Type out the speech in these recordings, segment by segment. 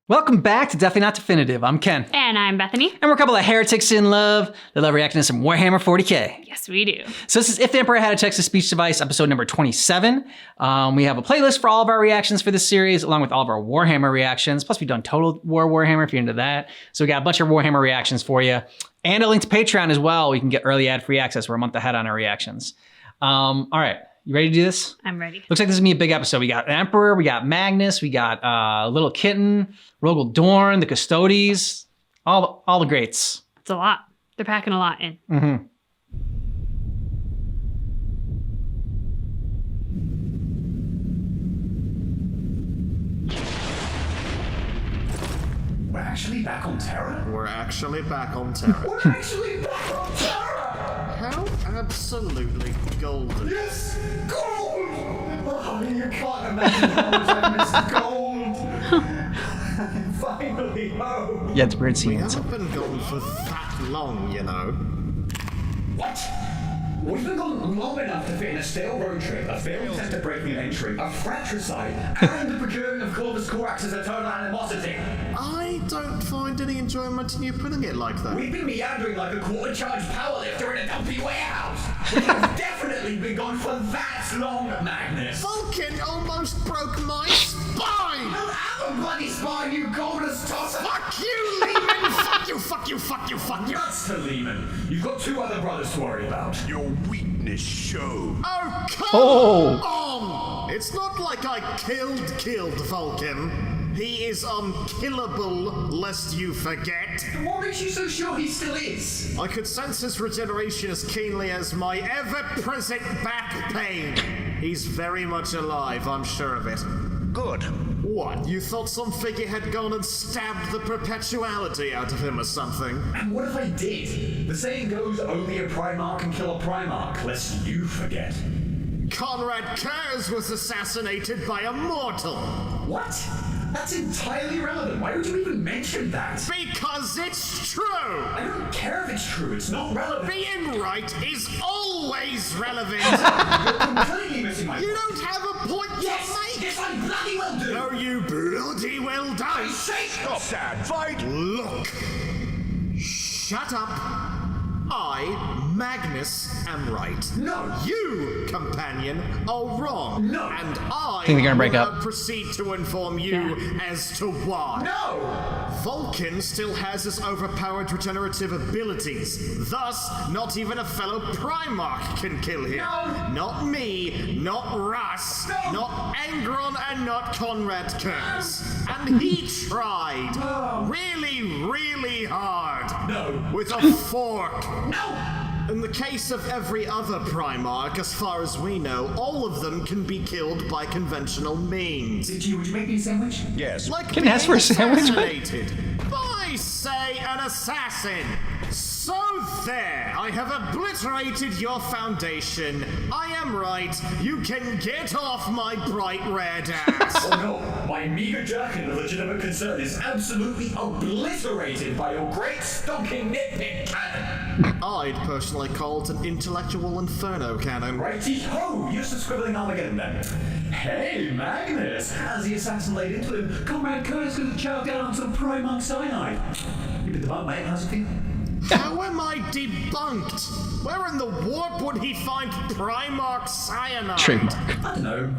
Welcome back to Definitely Not Definitive. I'm Ken. And I'm Bethany. And we're a couple of heretics in love that love reacting to some Warhammer 40k. Yes, we do. So this is If the Emperor Had a Text-to-Speech Device, episode number 27. We have a playlist for all of our reactions for this series, along with all of our Warhammer reactions. Plus, we've done Total War Warhammer if you're into that. So we got a bunch of Warhammer reactions for you. And a link to Patreon as well. You can get early ad-free access. We're a month ahead on our reactions. All right. You ready to do this? I'm ready. Looks like this is gonna be a big episode. We got Emperor, we got Magnus, we got Little Kitten, Rogel Dorn, the Custodes, all the greats. It's a lot. They're packing a lot in. Mm-hmm. We're actually back on Terra? We're actually back on Terra. We're actually back on Terra! How absolutely golden. Yes! Gold! Oh, you can't imagine how much I miss gold! I'm finally home! Yeah, it's weird We seeing it. haven't been gone for that long, you know. What? We've been gone long enough to fit in a stale road trip, a failed attempt at breaking an entry, a fratricide, and the procuring of Corvus Corax as eternal animosity. I don't find any enjoyment in you putting it like that. We've been meandering like a quarter-charge powerlifter in a dumpy warehouse. We have definitely been gone for that long, Magnus. Vulcan almost broke my spine! Don't have a bloody spine, you golden tosser! Fuck you, Lehman! Fuck you, fuck you, fuck you, fuck you! Nuts to Lehman. You've got two other brothers to worry about. Your weakness showed. Oh, come Oh. on! It's not like I killed Vulcan. He is unkillable, lest you forget. What makes you so sure he still is? I could sense his regeneration as keenly as my ever-present back pain. He's very much alive, I'm sure of it. Good. What, you thought some figure had gone and stabbed the perpetuality out of him or something? And what if I did? The saying goes, only a Primarch can kill a Primarch, lest you forget. Conrad Kurz was assassinated by a mortal. What? That's entirely irrelevant. Why would you even mention that? Because it's true! I don't care if it's true, it's not relevant. Being right is always relevant! You're completely missing my You point. don't have a point Yes! to make! Yes, I bloody well do! No, you bloody well I don't! say Stop that fight. Look! Shut up! I, Magnus, am right. No! You, companion, are wrong. No. And I Think they're gonna break will up. now proceed to inform you as to why. No! Vulcan still has his overpowered regenerative abilities. Thus, not even a fellow Primarch can kill him. No. Not me, not Russ, No. not Angron, and not Conrad Kurz. And he tried. No. Really hard. No. With a fork. No! In the case of every other Primarch, as far as we know, all of them can be killed by conventional means. Would you make me a sandwich? Yes. Like Can I ask for a sandwich? assassinated by, say, an assassin. So there, I have obliterated your foundation. I am right. You can get off my bright red ass. Oh no, my meager jerkin of legitimate concern is absolutely obliterated by your great stonking nitpick cannon. I'd personally call it an intellectual inferno cannon. Righty-ho, used to scribbling Armageddon then. Hey, Magnus! As the assassin laid into him, Comrade Curtis could have chowed down on some Primarch cyanide. You did the bump, mate. How's it feel? How am I debunked? Where in the warp would he find Primarch cyanide? Trademark. I don't know.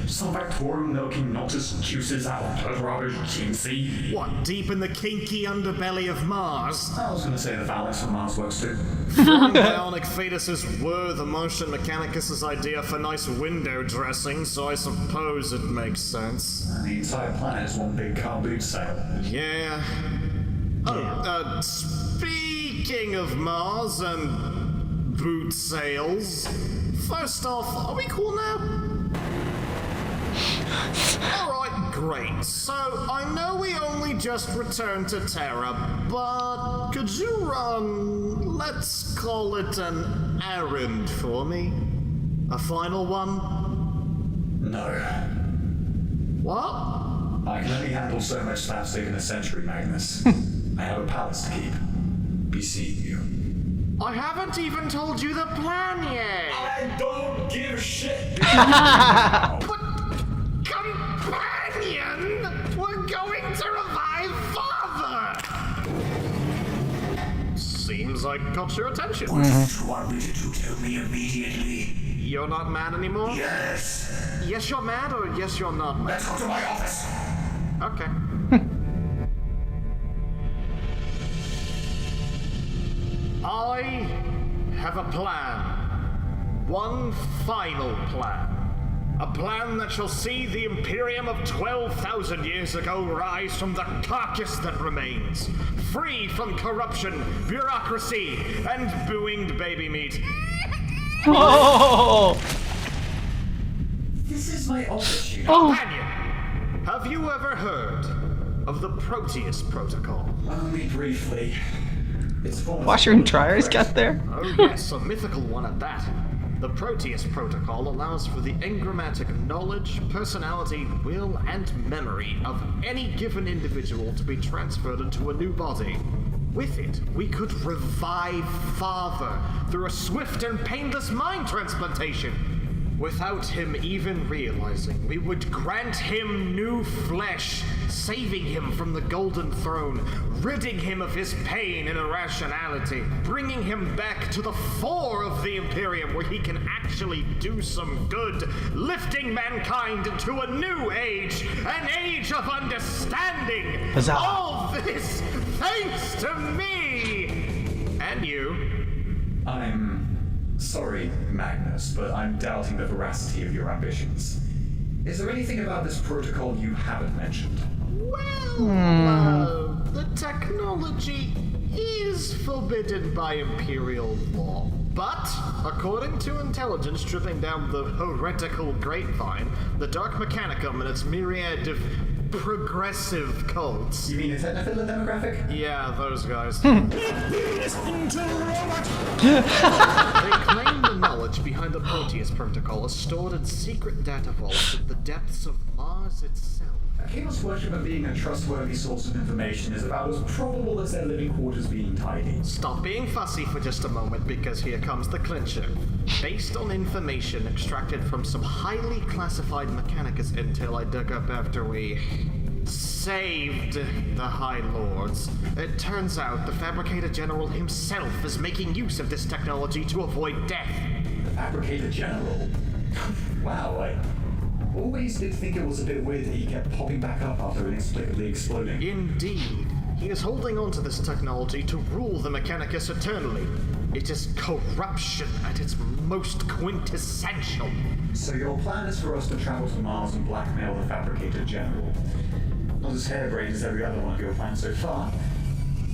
Some Factorum milking Noctis juices out of rubbish teensy. What, deep in the kinky underbelly of Mars? I was gonna say the phalanx from Mars works too. Bionic fetuses were the Motion Mechanicus' idea for nice window dressing, so I suppose it makes sense. And the entire planet is one big car boot sale. Yeah. Oh, speaking of Mars and boot sales, first off, are we cool now? Alright, great. So, I know we only just returned to Terra, but could you run, let's call it an errand for me? A final one? No. What? I can only handle so much slapstick in a century, Magnus. I have a palace to keep. Be seeing you. I haven't even told you the plan yet! I don't give a shit! But, companion, we're going to revive I caught your attention. What do you want me to do? Tell me immediately. You're not mad anymore? Yes. Yes, you're mad, or yes, you're not mad? Let's go to my office. Okay. I have a plan. One final plan. A plan that shall see the Imperium of 12,000 years ago rise from the carcass that remains, free from corruption, bureaucracy, and booinged baby meat. Oh! This is my office, you know. Companion, have you ever heard of the Proteus Protocol? Only briefly. It's form of Washer and dryers got there? Oh yes, a mythical one at that. The Proteus Protocol allows for the engrammatic knowledge, personality, will, and memory of any given individual to be transferred into a new body. With it, we could revive Father through a swift and painless mind transplantation. Without him even realizing, we would grant him new flesh, saving him from the Golden Throne, ridding him of his pain and irrationality, bringing him back to the fore of the Imperium where he can actually do some good, lifting mankind into a new age, an age of understanding. Huzzah. All this thanks to me! And you. I'm sorry, Magnus, but I'm doubting the veracity of your ambitions. Is there anything about this protocol you haven't mentioned? Well, the technology is forbidden by Imperial law. But, according to intelligence dripping down the heretical grapevine, the Dark Mechanicum and its myriad of progressive cults. You mean a technophila demographic? Yeah, those guys. They claim the knowledge behind the Proteus Protocol is stored in secret data vaults at the depths of Mars itself. A Chaos worshipper being a trustworthy source of information is about as probable as their living quarters being tidy. Stop being fussy for just a moment, because here comes the clincher. Based on information extracted from some highly classified Mechanicus intel I dug up after we saved the High Lords, it turns out the Fabricator General himself is making use of this technology to avoid death. The Fabricator General? Wow, I always did think it was a bit weird that he kept popping back up after inexplicably exploding. Indeed. He is holding on to this technology to rule the Mechanicus eternally. It is corruption at its most quintessential. So your plan is for us to travel to Mars and blackmail the Fabricator General. Not as harebrained as every other one of your plans so far.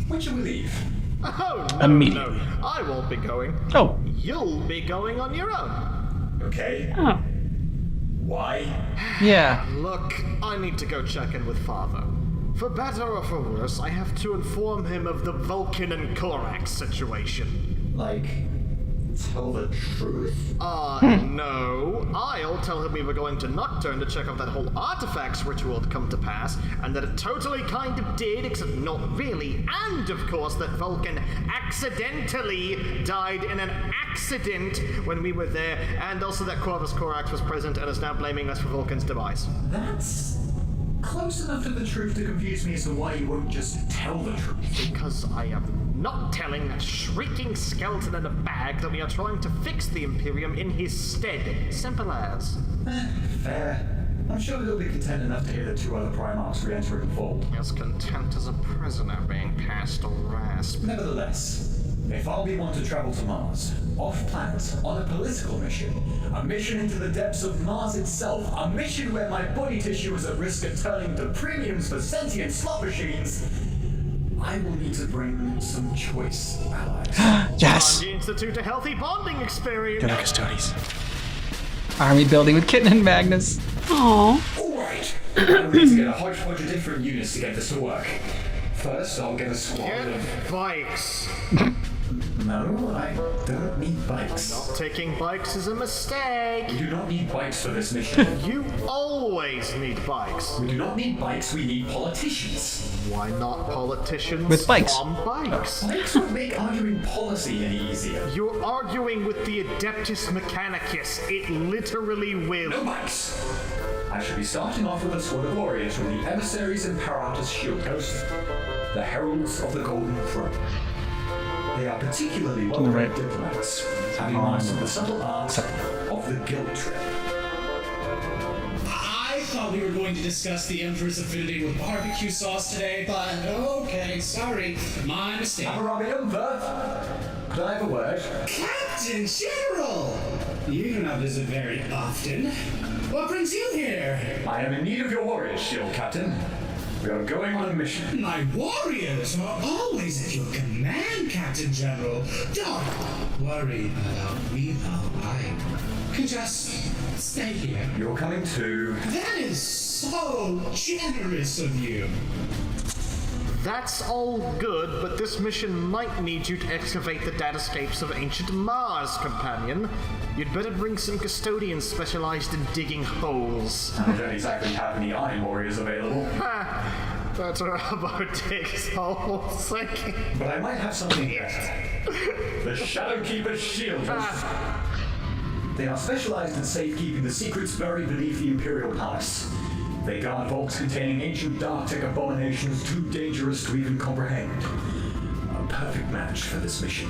When shall we leave? Oh, no, Immediately. no. I won't be going. Oh. You'll be going on your own. Okay. Oh. Why? Yeah. Look, I need to go check in with Father. For better or for worse, I have to inform him of the Vulcan and Korax situation. Like, tell the truth? No. I'll tell him we were going to Nocturne to check if that whole artifacts ritual had come to pass, and that it totally kind of did, except not really, and of course that Vulcan accidentally died in an accident when we were there, and also that Corvus Corax was present and is now blaming us for Vulcan's demise. That's close enough to the truth to confuse me as to why you won't just tell the truth. Because I am not telling that shrieking skeleton in a bag that we are trying to fix the Imperium in his stead. Simple as. Fair. I'm sure he'll be content enough to hear the two other Primarchs re-entering the fold. As content as a prisoner being passed a rasp. Nevertheless, if I'll be one to travel to Mars, off-planet, on a political mission, a mission into the depths of Mars itself, a mission where my body tissue is at risk of turning into premiums for sentient slot machines, I will need to bring some choice allies. Yes. The Institute a healthy bonding experience. Go to custodies. Army building with Kitten and Magnus. Aww. Alright, I'll need to get a hodgepodge of different units to get this to work. First, I'll get a squad Get of... bikes. No, I don't need bikes. Not taking bikes is a mistake. We do not need bikes for this mission. You always need bikes. We do not need bikes, we need politicians. Why not politicians With bikes. on bikes? Bikes would make arguing policy any easier. You're arguing with the Adeptus Mechanicus. It literally will. No bikes! I should be starting off with a squad of warriors from the emissaries and Imperatus Shield Coast, the heralds of the Golden Throne. They They are particularly well-bred diplomats, having mastered the subtle art of the guilt trip. I thought we were going to discuss the Emperor's affinity with barbecue sauce today, but okay, sorry. My mistake. Abramium, could I have a word? Captain General! You do not visit very often. What brings you here? I am in need of your warriors, shield captain. We are going on a mission. My warriors are always at your command, Captain General. Don't worry about me, though. I can just stay here. You're coming too. That is so generous of you. That's all good, but this mission might need you to excavate the datascapes of ancient Mars, companion. You'd better bring some custodians specialized in digging holes. I don't exactly have any Iron Warriors available. Better about Dick's holes. But I might have something better. The Shadowkeeper's Shielders. They are specialized in safekeeping the secrets buried beneath the Imperial Palace. They guard vaults containing ancient Dark-Tech abominations too dangerous to even comprehend. A perfect match for this mission.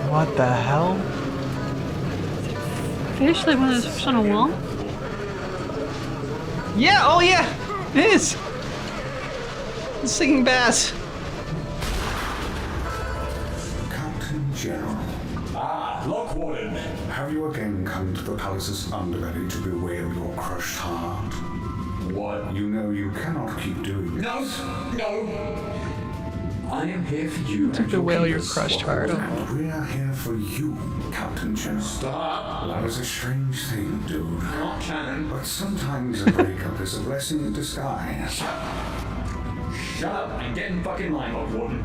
What the hell? Fish, like one of those fish on a wall? Yeah, oh yeah, it is. The singing bass. Captain General, Lock Warden. have you again come to the palace's underbelly to bewail your crushed heart? What? You know you cannot keep doing this. No. I am here for you. To bewail your crushed heart. And we're here for you, Captain General. Stop. That is a strange thing, dude. Not canon. But sometimes a breakup is a blessing in disguise. Shut up and get in fucking line, Lock Warden.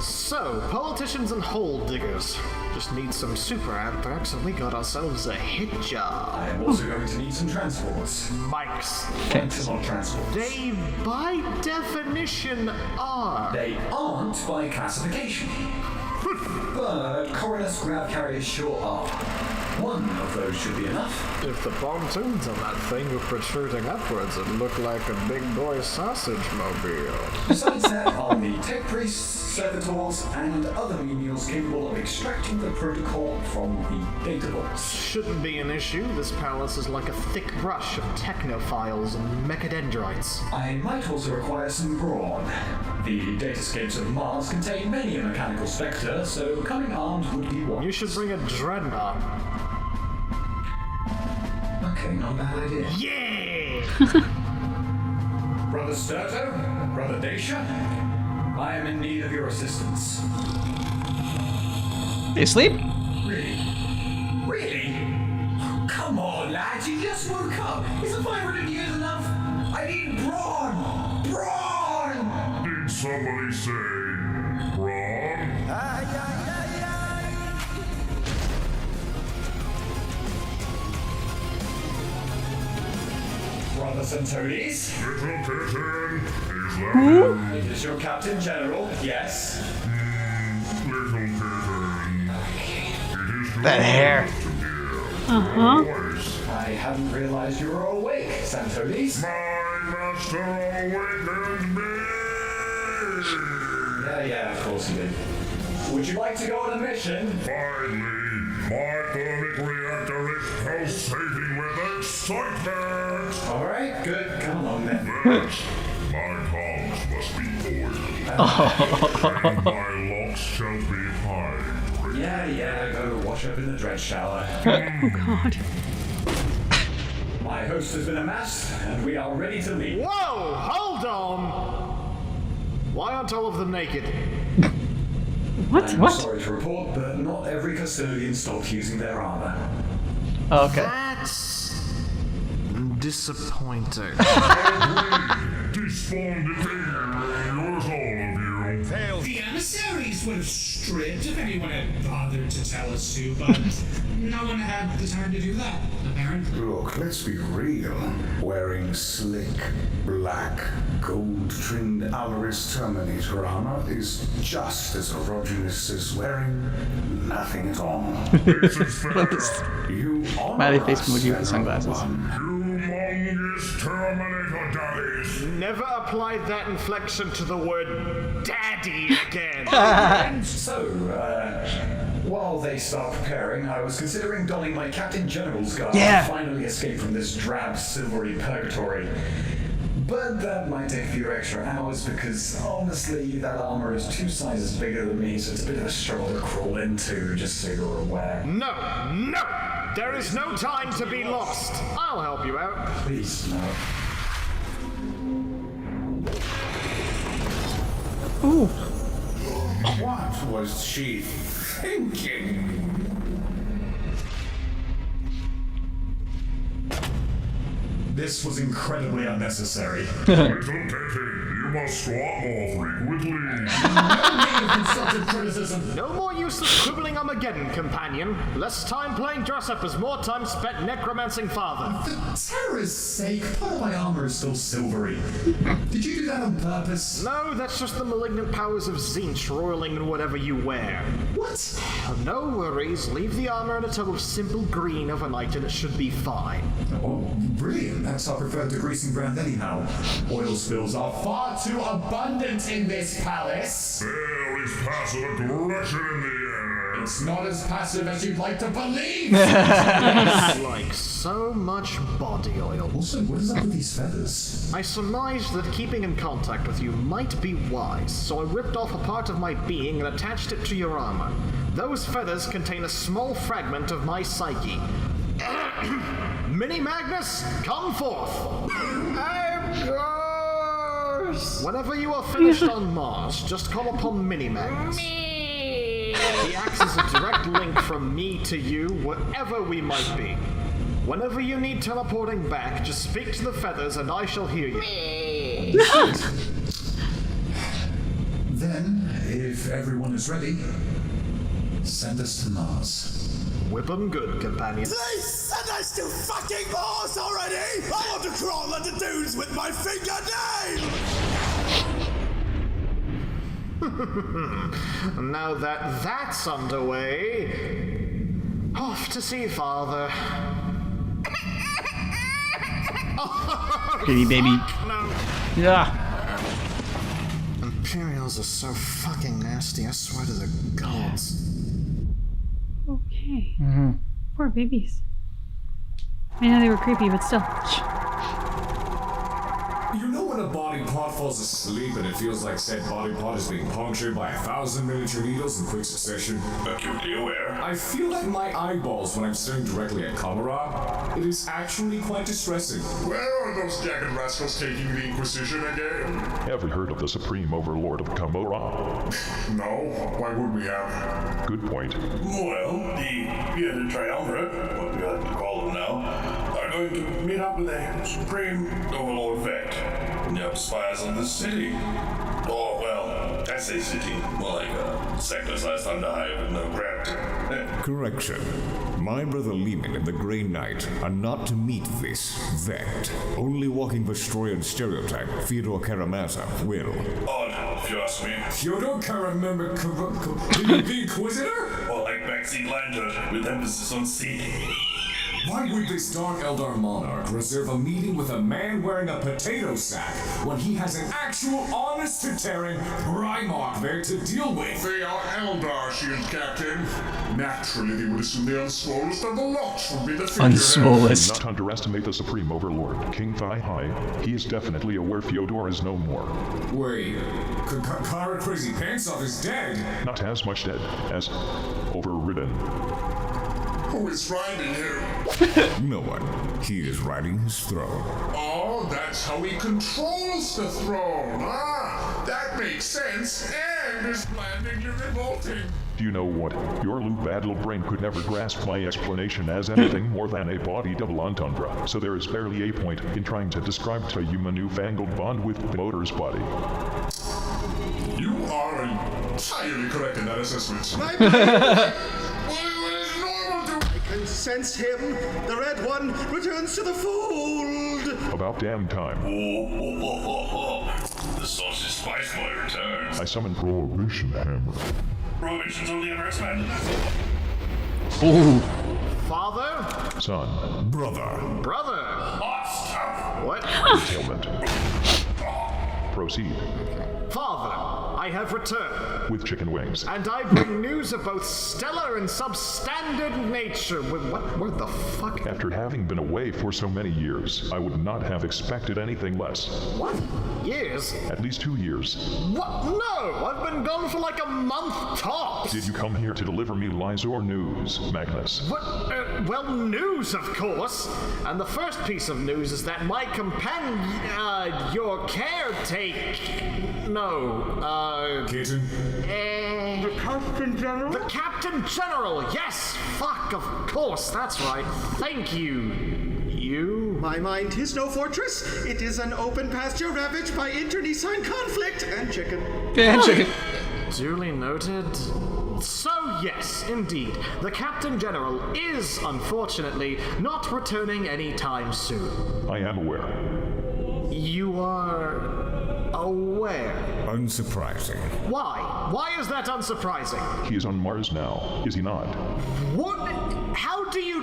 So, politicians and hole diggers. Just need some super anthrax and we got ourselves a hit job. I am also going to need some transports. Mics. Flexible transports. They, by definition, are. They aren't by classification. But coroners grab carriers sure are. One of those should be enough. If the pontoons on that thing were protruding upwards, it looked like a big boy sausage mobile. Besides that, I'll need tech priests, servitors, and other menials capable of extracting the protocol from the data vaults. Shouldn't be an issue. This palace is like a thick brush of technophiles and mechadendrites. I might also require some brawn. The datascapes of Mars contain many a mechanical spectre, so coming armed would be wise. You should bring a dreadnought. Okay, not a bad idea. Yeah! Brother Sturto, Brother Dacia, I am in need of your assistance. They asleep? Really? Really? Oh, come on, lads, you just woke up. Isn't 500 years enough? I need brawn! Brawn! Did somebody say wrong? Brother Centaures, Little kitten, is that it is your Captain General, yes? little kitten? It is That hair. voice. I hadn't realized you were awake, Centaures. My master awakened me. Yeah, of course you did. Would you like to go on a mission? Finally, my thermic reactor is pulsating with excitement. Alright, good. Come along then. Next, my palms must be oiled. And my locks shall be high. Yeah, go wash up in the dread shower. Oh god. My host has been amassed, and we are ready to leave. Whoa! Hold on! Why aren't all of them naked? I'm What? sorry to report, but not every custodian stopped using their armor. Oh, okay. That's disappointing. Despawn decay, yours all of you. The emissaries would have stripped if anyone had bothered to tell us to, but no one had the time to do that, apparently. Look, let's be real. Wearing slick, black, gold-trimmed Alvarez Terminator armor is just as erogenous as wearing nothing at all. This is fair. You honor Smiley face us, emoji with the sunglasses. everyone. Humongous Terminator daddies. Never apply that inflection to the word daddy again. And so, while they start preparing, I was considering donning my Captain General's garb Yeah. to finally escape from this drab, silvery purgatory. But that might take a few extra hours because, honestly, that armor is 2 sizes bigger than me, so it's a bit of a struggle to crawl into, just so you're aware. No. There is no time to be lost. I'll help you out. Please, no. What was she thinking? This was incredibly unnecessary. Little Petty, you must swap more frequently. Constructive criticism. No more useless quibbling Armageddon, companion. Less time playing dress-up as more time spent necromancing father. For terror's sake, part of my armor is still silvery. Did you do that on purpose? No, that's just the malignant powers of Zinch roiling in whatever you wear. What? No worries, leave the armor in a tub of simple green overnight and it should be fine. Oh, brilliant. That's our preferred degreasing brand anyhow. Oil spills are far too abundant in this palace. There is passive aggression in the air. It's not as passive as you'd like to believe. It's like so much body oil. Also, what is up with these feathers? I surmised that keeping in contact with you might be wise, so I ripped off a part of my being and attached it to your armor. Those feathers contain a small fragment of my psyche. Mini Magnus, come forth! Of course! Whenever you are finished on Mars, just call upon Mini Magnus. He acts as a direct link from me to you, wherever we might be. Whenever you need teleporting back, just speak to the feathers and I shall hear you. Then, if everyone is ready, send us to Mars. Whip 'em good, companion. Please send us to fucking Mars already! I want to crawl under dunes with my fingernails! Now that that's underway, off to see father. Baby. No. Yeah. Imperials are so fucking nasty, I swear to the gods. Okay. Poor babies. I know they were creepy, but still. You know when a body part falls asleep and it feels like said body part is being punctured by 1,000 miniature needles in quick succession? Acutely aware. I feel like my eyeballs when I'm staring directly at camera. It is actually quite distressing. Where are those jagged rascals taking the Inquisition again? Ever heard of the Supreme Overlord of Camorra? No, why would we have? Good point. Well, the Triumvirate, what we like to call them now, are going to meet up with a Supreme Overlord Vect. And the spies on this city. Or, well, I say city, more like a sector-sized underhive with no gravity. Correction. My brother Lehman and the Grey Knight are not to meet this Vect. Only walking Vestroyan stereotype, Fyodor Karamazov, will. Odd, if you ask me. Fyodor Karamazov, the Inquisitor? Or like backseat lantern, with emphasis on seat. Why would this Dark Eldar monarch reserve a meeting with a man wearing a potato sack when he has an actual honest-to-tearing Primarch there to deal with? They are Eldar, shield captain. Naturally, they would assume the unswolest of the lot would be the figurehead. Unswolest. Not underestimate the Supreme Overlord, King Thigh High. He is definitely aware Fyodor is no more. Wait, Kyra Crazy Pants-Off is dead? Not as much dead as overridden. Who is riding him? No one. He is riding his throne. Oh, that's how he controls the throne. Ah, that makes sense. And is blandingly revolting. Do you know what? Your loop battle brain could never grasp my explanation as anything more than a body double entendre, so there is barely a point in trying to describe to you my newfangled bond with the motor's body. You are a entirely correct in that assessment. My blade! I can sense him. The red one returns to the fold. About damn time. The sauce is spiced by return. I summoned Prohibition Hammer. Prohibition's only ever expanded. Ooh. Father? Son. Brother. Brother? What? Entailment. Proceed. Father, I have returned. With chicken wings. And I bring news of both stellar and substandard nature. Where the fuck? After having been away for so many years, I would not have expected anything less. What? Years? At least 2 years. What? No! I've been gone for like a month tops! Did you come here to deliver me lies or news, Magnus? What? Well, news, of course. And the first piece of news is that my companion, your caretaker... Kitten? The Captain General? The Captain General, yes! Fuck, of course, that's right. Thank you. You? My mind is no fortress. It is an open pasture ravaged by internecine conflict and chicken. And chicken. Duly noted. So, yes, indeed, the Captain General is, unfortunately, not returning anytime soon. I am aware. You are... aware? Unsurprising. Why? Why is that unsurprising? He is on Mars now, is he not? What? How do you...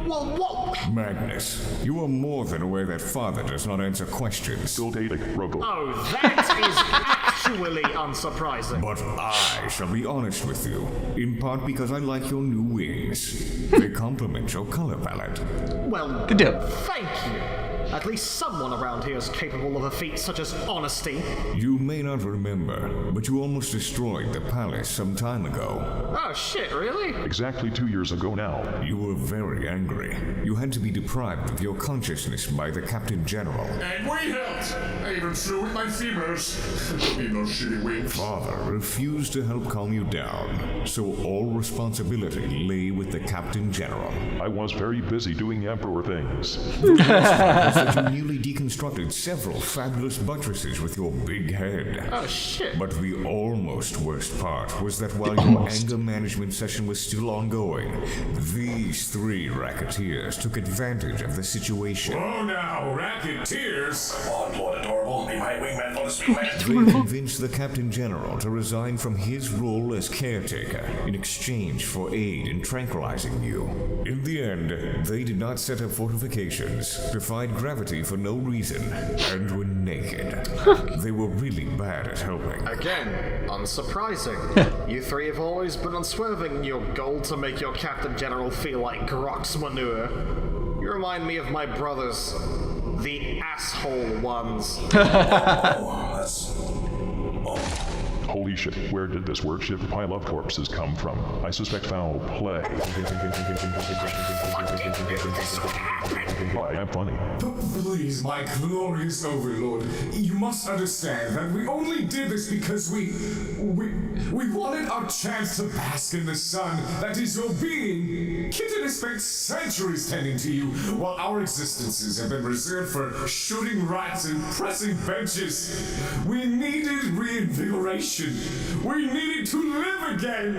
Well, what? Magnus, you are more than aware that Father does not answer questions. Still dating, Rogel. Oh, that is actually unsurprising. But I shall be honest with you, in part because I like your new wings. They complement your color palette. Well, good deal. Thank you. At least someone around here is capable of a feat such as honesty. You may not remember, but you almost destroyed the palace some time ago. Oh shit, really? Exactly 2 years ago now. You were very angry. You had to be deprived of your consciousness by the Captain General. And we helped! I even flew with my femurs. Don't need those shitty wings. Father refused to help calm you down, so all responsibility lay with the Captain General. I was very busy doing Emperor things. That you newly deconstructed several fabulous buttresses with your big head. Oh shit. But the almost worst part was that while your anger management session was still ongoing, these 3 racketeers took advantage of the situation. Oh now, racketeers! Come on, Lord Adorable, be my wingman for the sweet man. They convinced the Captain General to resign from his role as caretaker in exchange for aid in tranquilizing you. In the end, they did not set up fortifications, defied gravity for no reason, and were naked. They were really bad at helping. Again, unsurprising. You 3 have always been unswerving in your goal to make your Captain General feel like Grok's manure. You remind me of my brothers, the asshole ones. Holy shit, where did this worship pile of corpses come from? I suspect foul play. I am funny. Please, my glorious overlord, you must understand that we only did this because we wanted our chance to bask in the sun that is your being. Kitten has spent centuries tending to you, while our existences have been reserved for shooting rats and pressing benches. We needed reinvigoration. We needed to live again,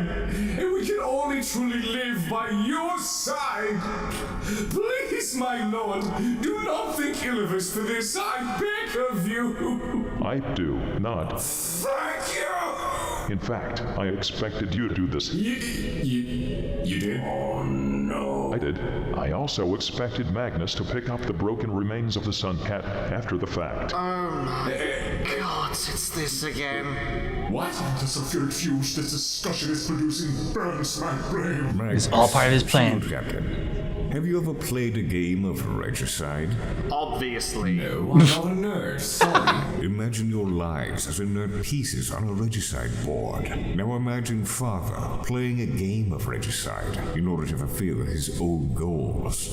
and we can only truly live by your side. Please, my lord, do not think ill of us for this. I beg of you. I do not. Thank you. In fact, I expected you to do this. You did? Oh no. I did. I also expected Magnus to pick up the broken remains of the Sun Cat after the fact. Oh my god, it's this again. What? The sulfuric fumes this discussion is producing burns my brain. Magnus, It's all part of his plan. Captain. Have you ever played a game of regicide? Obviously. No, I'm not a nerd. Sorry. Imagine your lives as inert pieces on a regicide board. Now imagine Father playing a game of regicide in order to fulfill his own goals.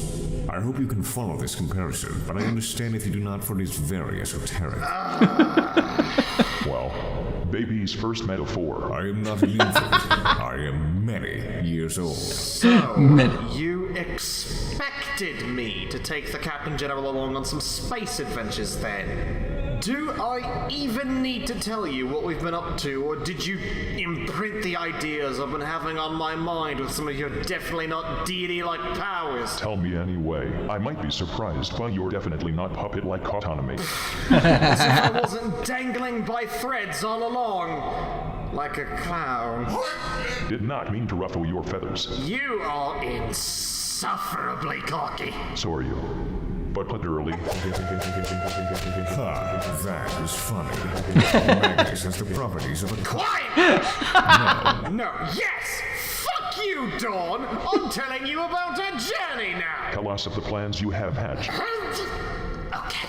I hope you can follow this comparison, but I understand if you do not, for it is very esoteric. Well, baby's first metaphor. I am not an infant. I am many years old. So, you expected me to take the Captain General along on some space adventures then? Do I even need to tell you what we've been up to, or did you imprint the ideas I've been having on my mind with some of your definitely not deity-like powers? Tell me anyway. I might be surprised by your definitely not puppet-like autonomy. As if I wasn't dangling by threads all along, like a clown. Did not mean to ruffle your feathers. You are insufferably cocky. So are you. But literally. That is funny. Magnus has the properties of a Quiet! No, yes! Fuck you, Dawn! I'm telling you about a journey now! Tell us of the plans you have hatched. Okay.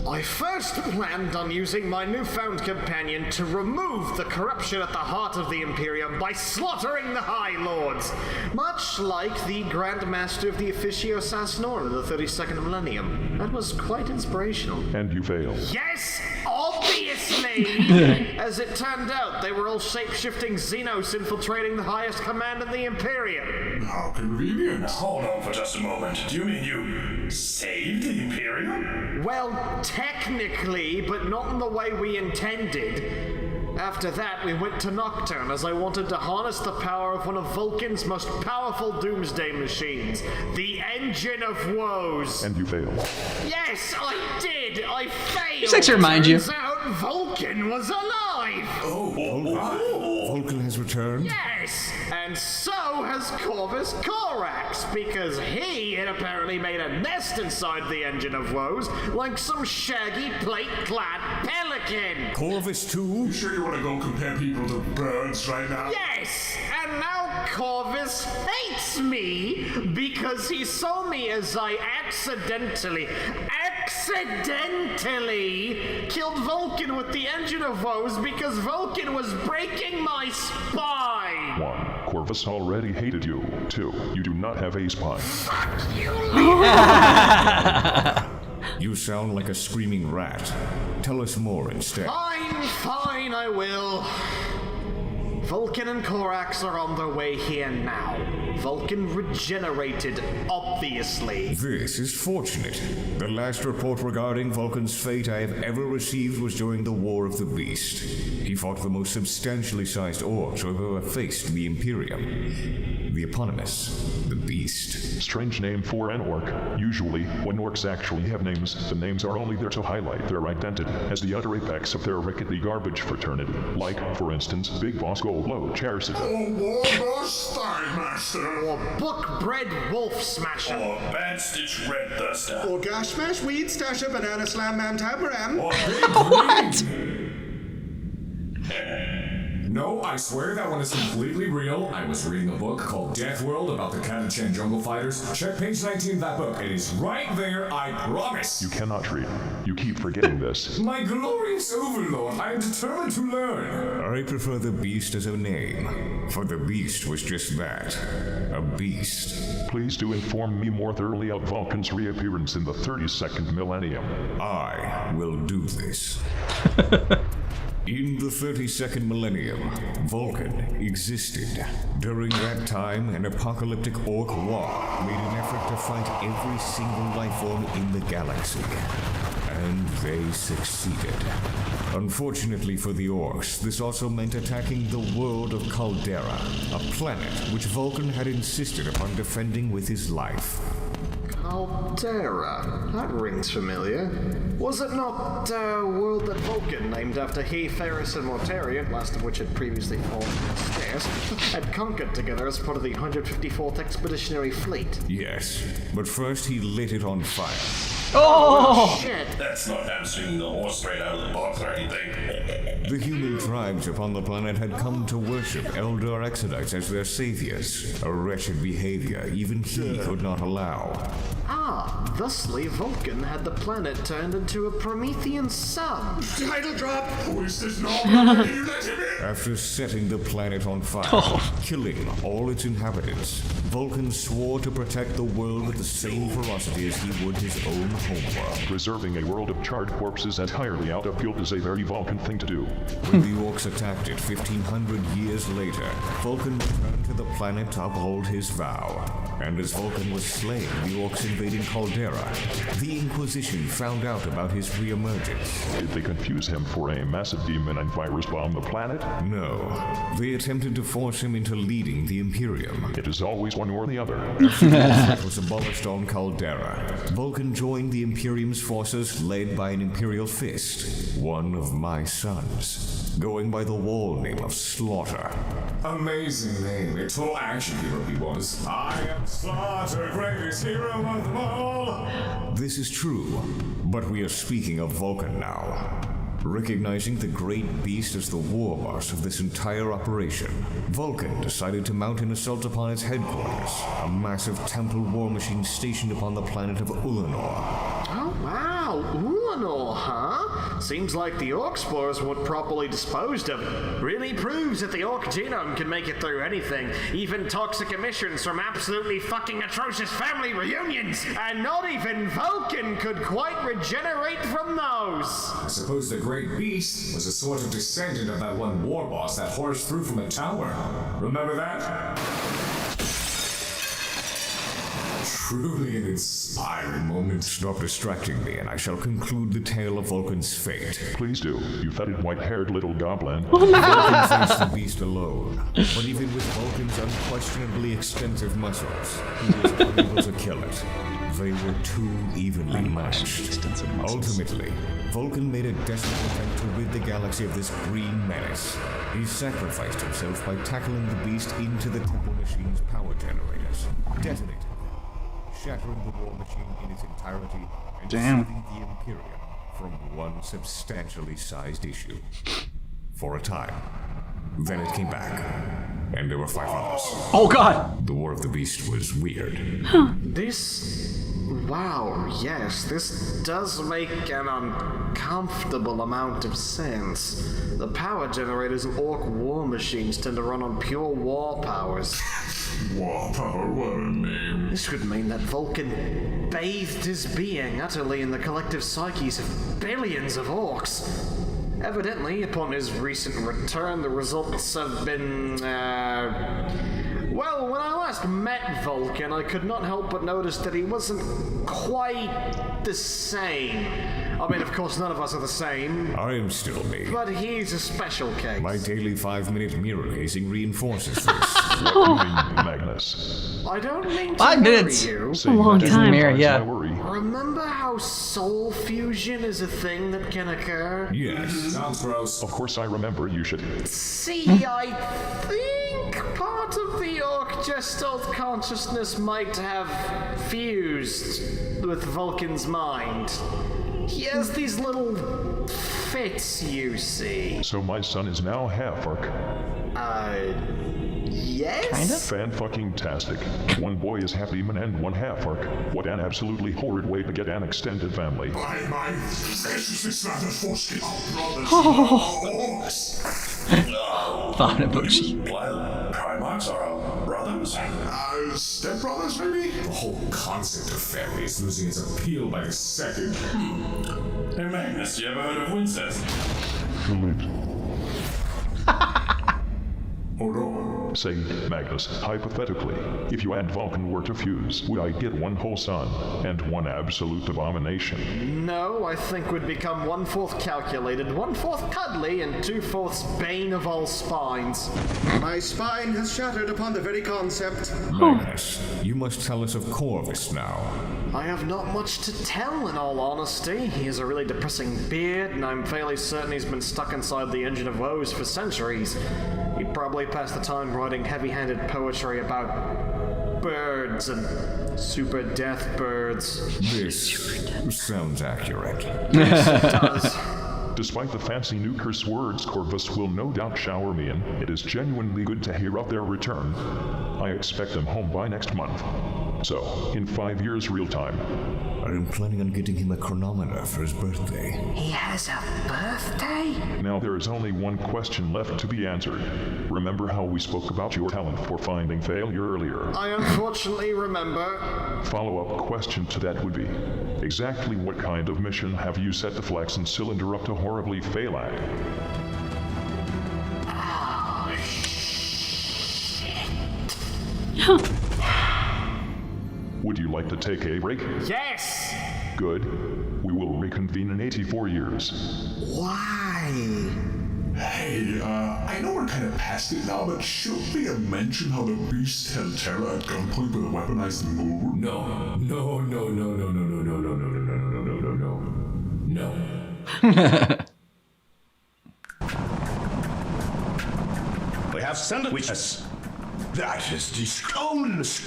I first planned on using my newfound companion to remove the corruption at the heart of the Imperium by slaughtering the High Lords, much like the Grand Master of the Officio Sasnor in the 32nd Millennium. That was quite inspirational. And you failed. Yes, obviously! As it turned out, they were all shape-shifting Xenos infiltrating the highest command in the Imperium. How convenient. Hold on for just a moment. Do you mean you saved the Imperium? Well, technically, but not in the way we intended. After that, we went to Nocturne as I wanted to harness the power of one of Vulcan's most powerful doomsday machines, the Engine of Woes. And you failed. Yes, I did! I failed! Just to remind you. Turns out Vulcan was alive! Vulcan has returned? Yes! And so has Corvus Corax, because he had apparently made a nest inside the Engine of Woes, like some shaggy plate-clad pelican! Corvus too? You sure you want to go compare people to birds right now? Yes! And now Corvus hates me because he saw me as I accidentally killed Vulcan with the Engine of Woes because Vulcan was breaking my spine! 1. Corvus already hated you. 2. You do not have a spine. You sound like a screaming rat. Tell us more instead. Fine, I will. Vulcan and Corax are on their way here now. Vulcan regenerated, obviously. This is fortunate. The last report regarding Vulcan's fate I have ever received was during the War of the Beast. He fought the most substantially sized orcs who have ever faced the Imperium. The eponymous, the Beast. Strange name for an orc. Usually, when orcs actually have names, the names are only there to highlight their identity as the utter apex of their rickety garbage fraternity. Like, for instance, Big Boss Goldlow Charisita. Or Warboss Thigh-Master. Or Book-Bred Wolf Smasher. Or Bad Stitch Red Duster. Or Gash Mash Weed Stasher Banana Slam Man Tabaram. Or What? No, I swear that one is completely real. I was reading a book called Death World about the Catachan jungle fighters. Check page 19 of that book. It is right there, I promise. You cannot read. You keep forgetting this. My glorious overlord, I am determined to learn. I prefer the Beast as a name, for the Beast was just that, a beast. Please do inform me more thoroughly of Vulcan's reappearance in the 32nd millennium. I will do this. In the 32nd millennium, Vulcan existed. During that time, an apocalyptic orc war made an effort to fight every single life form in the galaxy. And they succeeded. Unfortunately for the orcs, this also meant attacking the world of Caldera, a planet which Vulcan had insisted upon defending with his life. Caldera. That rings familiar. Was it not a world that Vulcan, named after he, Ferris, and Mortarion, last of which had previously fallen from the stairs, had conquered together as part of the 154th Expeditionary Fleet? Yes, but first he lit it on fire. Oh! Shit! That's not hamstringing the horse straight out of the box or anything. The human tribes upon the planet had come to worship Eldar Exodites as their saviors, a wretched behavior even he could not allow. Thusly Vulcan had the planet turned into a Promethean sun. Title drop! Who is this normal? You let him in? After setting the planet on fire, killing all its inhabitants, Vulcan swore to protect the world with the same ferocity as he would his own homeworld. Preserving a world of charred corpses entirely out of field is a very Vulcan thing to do. When the orcs attacked it 1,500 years later, Vulcan returned to the planet to uphold his vow. And as Vulcan was slain, the orcs invading Caldera. The Inquisition found out about his reemergence. Did they confuse him for a massive demon and virus bomb the planet? No. They attempted to force him into leading the Imperium. It is always one or the other. After the threat was abolished on Caldera, Vulcan joined the Imperium's forces led by an Imperial Fist, one of my sons, going by the wall name of Slaughter. Amazing name. A total action hero he was. I am Slaughter, greatest hero of them all. This is true, but we are speaking of Vulcan now. Recognizing the great beast as the war boss of this entire operation, Vulcan decided to mount an assault upon its headquarters, a massive temple war machine stationed upon the planet of Ulanor. Oh, wow. Ulanor, huh? Seems like the orc spores weren't properly disposed of. Really proves that the orc genome can make it through anything, even toxic emissions from absolutely fucking atrocious family reunions. And not even Vulcan could quite regenerate from those. I suppose the Great Beast was a sort of descendant of that one war boss that horse threw from a tower. Remember that? Truly an inspiring moment. Stop distracting me, and I shall conclude the tale of Vulcan's fate. Please do, you fetid white-haired little goblin. Vulcan faced the beast alone, but even with Vulcan's unquestionably extensive muscles, he was unable to kill it. They were too evenly matched. Ultimately, Vulcan made a desperate attempt to rid the galaxy of this green menace. He sacrificed himself by tackling the beast into the temple machine's power generators, detonating them, shattering the war machine in its entirety, and saving the Imperium from one substantially sized issue. For a time. Then it came back, and there were 5 others. Oh god! The War of the Beast was weird. Wow, yes, this does make an uncomfortable amount of sense. The power generators of orc war machines tend to run on pure war powers. War power, what a name. This could mean that Vulcan bathed his being utterly in the collective psyches of billions of orcs. Evidently, upon his recent return, the results have been, well, when I last met Vulcan, I could not help but notice that he wasn't quite the same. I mean, of course, none of us are the same. I am still me. But he's a special case. My daily 5-minute mirror gazing reinforces this. What do you mean, Magnus? I don't mean to 5 minutes. worry you. It's a long time. Mirror, yeah. Remember how soul fusion is a thing that can occur? Yes. Sounds gross. Of course I remember, you should. See, I think part of the orc gestalt consciousness might have fused with Vulcan's mind. He has these little fits, you see. So my son is now half-orc. Yes? Kind of? Fan-fucking-tastic. One boy is half-demon and one half-orc. What an absolutely horrid way to get an extended family. By my precious rather foreskin, brothers, orcs. Thought emoji. Well, Primarchs are our brothers. Stepbrothers, maybe? The whole concept of family is losing its appeal by the second. Hey, Magnus, you ever heard of Wincest? Hold on. Say, Magnus, hypothetically, if you and Vulcan were to fuse, would I get one whole son and one absolute abomination? No, I think we'd become 1/4 calculated, 1/4 cuddly, and 2/4 bane of all spines. My spine has shattered upon the very concept. Magnus, you must tell us of Corvus now. I have not much to tell, in all honesty. He has a really depressing beard, and I'm fairly certain he's been stuck inside the Engine of Woes for centuries. He'd probably pass the time writing heavy-handed poetry about birds and super death birds. This sounds accurate. Yes, it does. Despite the fancy new curse words Corvus will no doubt shower me in, it is genuinely good to hear of their return. I expect them home by next month. So, in 5 years real time. I am planning on getting him a chronometer for his birthday. He has a birthday? Now there is only one question left to be answered. Remember how we spoke about your talent for finding failure earlier? I unfortunately remember. Follow-up question to that would be, exactly what kind of mission have you set the Flaxen Cylinder up to horribly fail at? Would you like to take a break? Yes! Good. We will reconvene in 84 years. Why? Hey, I know we're kind of past it now, but should we have mentioned how the beast held Terra at gunpoint with a weaponized moon? No. We have sandwiches. That is the scones.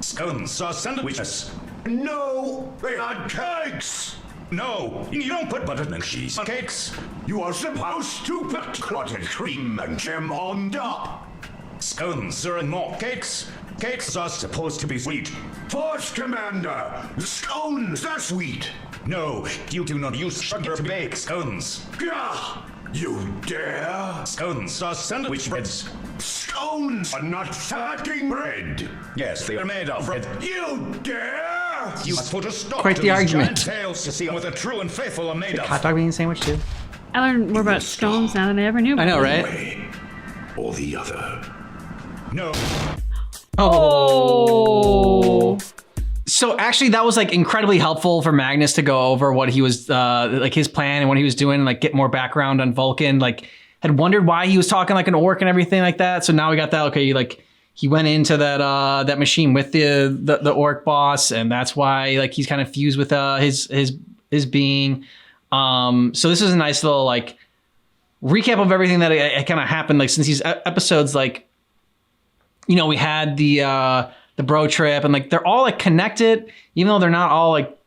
Scones are sandwiches. No, they are cakes. No, you don't put butter and cheese on cakes. You are supposed to put clotted cream and jam on top. Scones are not cakes. Cakes are supposed to be sweet. Force Commander, the scones are sweet. No, you do not use sugar to bake scones. Gah! You dare? Scones are sandwich breads. Scones are not fucking bread. Yes, they are made of bread. You dare? You must put a stop Quite to the these argument. giant tales to see what the true and faithful are made of. Hot dog bean sandwich too. I learned more about scones now than I ever knew. I know, right? Way or the other. No. Oh. So actually, that was like incredibly helpful for Magnus to go over what he was like his plan and what he was doing, and like get more background on Vulcan. Like, had wondered why he was talking like an orc and everything like that. So now we got that. Okay, like he went into that machine with the orc boss, and that's why like he's kind of fused with his being. So this is a nice little like recap of everything that it kind of happened like since these episodes. Like, you know, we had the bro trip, and like they're all like connected, even though they're not all like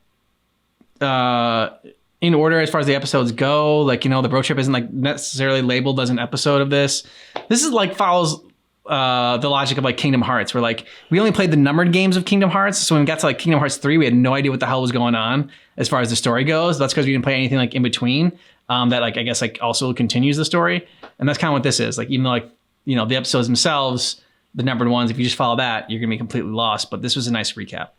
in order as far as the episodes go. Like, you know, the bro trip isn't like necessarily labeled as an episode of this. This is like follows the logic of like Kingdom Hearts, where like we only played the numbered games of Kingdom Hearts. So when we got to like Kingdom Hearts 3, we had no idea what the hell was going on as far as the story goes. That's because we didn't play anything like in between that like I guess like also continues the story. And that's kind of what this is. Like, even though like, you know, the episodes themselves, the numbered ones, if you just follow that, you're gonna be completely lost. But this was a nice recap.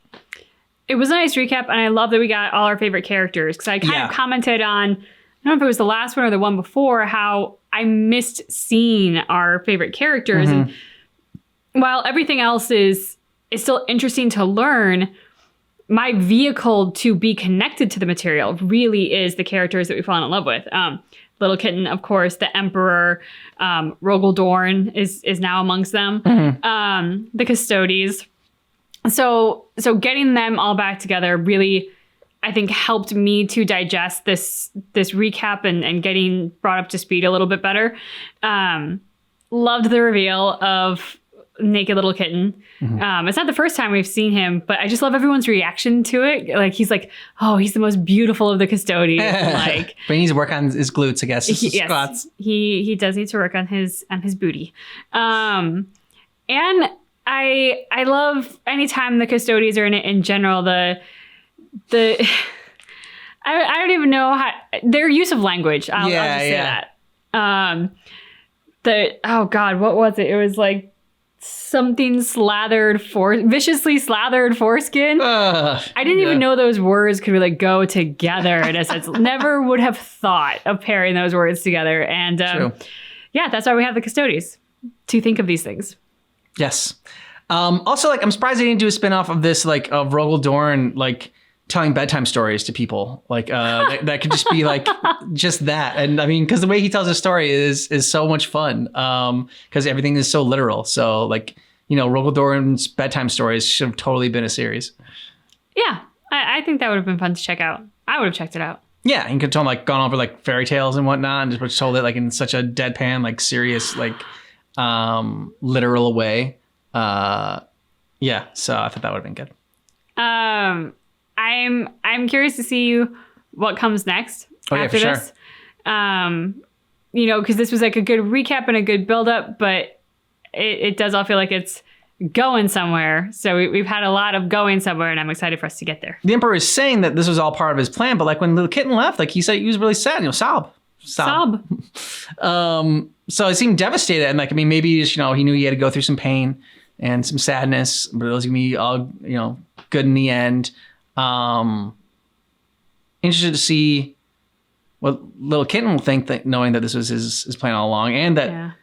It was a nice recap, and I love that we got all our favorite characters, because I kind of commented on, I don't know if it was the last one or the one before, how I missed seeing our favorite characters. And while everything else is still interesting to learn, my vehicle to be connected to the material really is the characters that we've fallen in love with. Little Kitten, of course, the Emperor, Rogel Dorn is now amongst them, the Custodes. So getting them all back together really, I think, helped me to digest this recap and getting brought up to speed a little bit better. Loved the reveal of naked Little Kitten. It's not the first time we've seen him, but I just love everyone's reaction to it. Like, he's like, oh, he's the most beautiful of the Custodes. Like, but he needs to work on his glutes, I guess. Yes, squats. He does need to work on his booty. And I love anytime the Custodes are in it in general. I don't even know how their use of language. I'll just say that. Oh God, what was it? It was like something viciously slathered foreskin. I didn't even know those words could really go together in a sense. Never would have thought of pairing those words together. And yeah, that's why we have the Custodes, to think of these things. Yes. Also, like, I'm surprised they didn't do a spinoff of this, like, of Rogel Dorn, like, telling bedtime stories to people. Like, that could just be, like, just that. And, I mean, because the way he tells his story is so much fun, because everything is so literal. So, like, you know, Rogel Dorn's bedtime stories should have totally been a series. Yeah, I think that would have been fun to check out. I would have checked it out. Yeah, and you could have like gone over, like, fairy tales and whatnot, and just told it, like, in such a deadpan, like, serious, like, literal way. Yeah, so I thought that would have been good. I'm curious to see what comes next after this. Sure. You know, because this was like a good recap and a good build-up, but it does all feel like it's going somewhere. So we've had a lot of going somewhere, and I'm excited for us to get there. The Emperor is saying that this was all part of his plan, but like when Little Kitten left, like he said, he was really sad. You know, sob. So he seemed devastated, and like, I mean, maybe just, you know, he knew he had to go through some pain and some sadness, but it was gonna be all, you know, good in the end. Interested to see what Little Kitten will think, that knowing that this was his plan all along, and that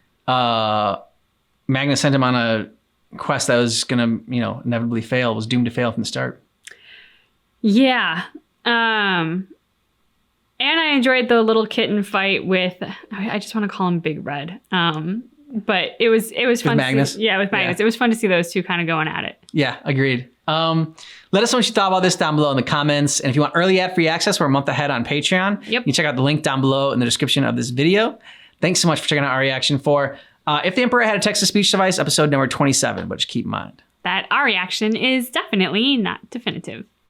Magnus sent him on a quest that was going to, inevitably fail, was doomed to fail from the start. Yeah. And I enjoyed the little kitten fight with, I just want to call him Big Red. But it was fun. Magnus? With Magnus. Yeah. It was fun to see those two kind of going at it. Yeah, agreed. Let us know what you thought about this down below in the comments. And if you want early ad-free access, we're a month ahead on Patreon. Yep. You check out the link down below in the description of this video. Thanks so much for checking out our reaction for If the Emperor Had a Text-to-Speech Device, episode number 27, but just keep in mind that our reaction is definitely not definitive.